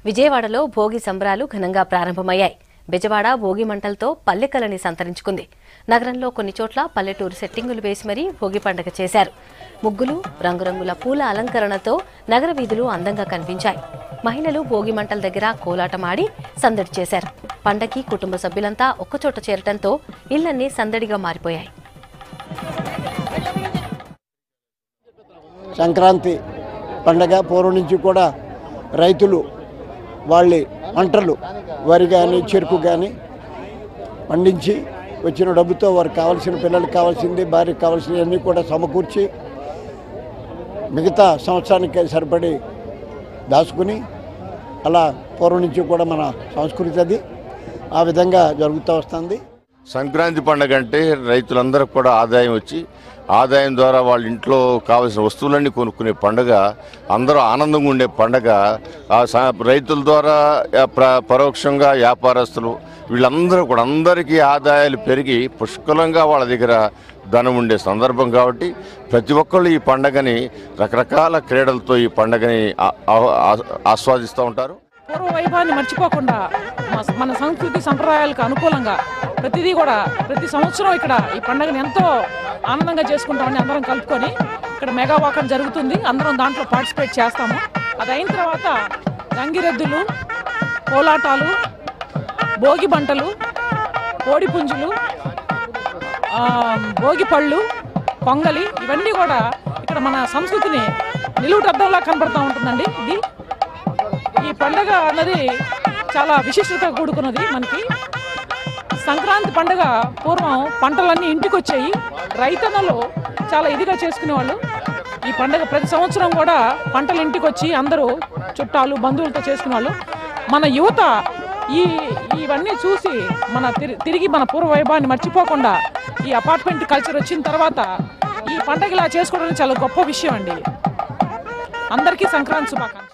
విజయవాడలో భోగి సంబరాలు ఘనంగా ప్రారంభమయ్యాయి. బెజవాడ భోగి మంటలతో పల్లెకలని సంతరించుకుంది. నగరంలో కొన్ని చోట్ల పల్లెటూరు సెట్టింగులు వేసి మరీ భోగి పండుగ చేశారు. ముగ్గులు, రంగురంగుల పూల అలంకరణతో నగర వీధులు అందంగా కనిపించాయి. మహిళలు భోగి మంటల దగ్గర కోలాటమాడి సందడి చేశారు. పండగకి కుటుంబ సభ్యులంతా ఒక్కచోట చేరటంతో ఇళ్లన్నీ సందడిగా మారిపోయాయి. సంక్రాంతి పండగ పూర్వం నుంచి కూడా రైతులు వాళ్ళ పంటలు వరి కానీ చెరుకు కానీ పండించి వచ్చిన డబ్బుతో వారికి కావాల్సిన పిల్లలకు కావాల్సింది భార్యకు కావాల్సినవన్నీ కూడా సమకూర్చి మిగతా సంవత్సరానికి సరిపడి దాచుకుని అలా పూర్వం నుంచి కూడా మన సంస్కృతి అది ఆ విధంగా జరుగుతూ వస్తుంది. సంక్రాంతి పండుగ అంటే రైతులందరికీ కూడా ఆదాయం వచ్చి ఆదాయం ద్వారా వాళ్ళ ఇంట్లో కావాల్సిన వస్తువులన్నీ కొనుక్కునే పండుగ, అందరూ ఆనందంగా ఉండే పండుగ. రైతుల ద్వారా పరోక్షంగా వ్యాపారస్తులు వీళ్ళందరూ కూడా అందరికీ ఆదాయాలు పెరిగి పుష్కలంగా వాళ్ళ దగ్గర ధనం ఉండే సందర్భం కాబట్టి ప్రతి ఒక్కళ్ళు ఈ పండుగని రకరకాల క్రీడలతో ఈ పండుగని ఆస్వాదిస్తూ ఉంటారు. పూర్వ వైభవాన్ని మర్చిపోకుండా మన సంస్కృతి సంప్రదాయాలకు అనుకూలంగా ప్రతి సంవత్సరం ఇక్కడ ఈ పండుగను ఎంతో ఆనందంగా చేసుకుంటామని అందరం కలుపుకొని ఇక్కడ మెగా వాకర్ జరుగుతుంది. అందరం దాంట్లో పార్టిసిపేట్ చేస్తాము. అది అయిన తర్వాత గంగిరెద్దులు, కోలాటాలు, భోగి బంటలు, కోడి పుంజులు, భోగి పళ్ళు, పొంగలి ఇవన్నీ కూడా ఇక్కడ మన సంస్కృతిని నిలువుటద్దంలా కనబడుతూ ఉంటుందండి. ఈ పండుగ అన్నది చాలా విశిష్టత కూడుకున్నది. మనకి సంక్రాంతి పండుగ పూర్వం పంటలన్నీ ఇంటికి వచ్చాయి. రైతన్నలు చాలా ఇదిగా చేసుకునేవాళ్ళు. ఈ పండుగ ప్రతి సంవత్సరం కూడా పంటలు ఇంటికి వచ్చి అందరూ చుట్టాలు బంధువులతో చేసుకునేవాళ్ళు. మన యువత ఇవన్నీ చూసి తిరిగి మన పూర్వ వైభవాన్ని మర్చిపోకుండా ఈ అపార్ట్మెంట్ కల్చర్ వచ్చిన తర్వాత ఈ పండుగ ఇలా చేసుకోవడం చాలా గొప్ప విషయం అండి. అందరికీ సంక్రాంతి శుభాకాంక్షలు.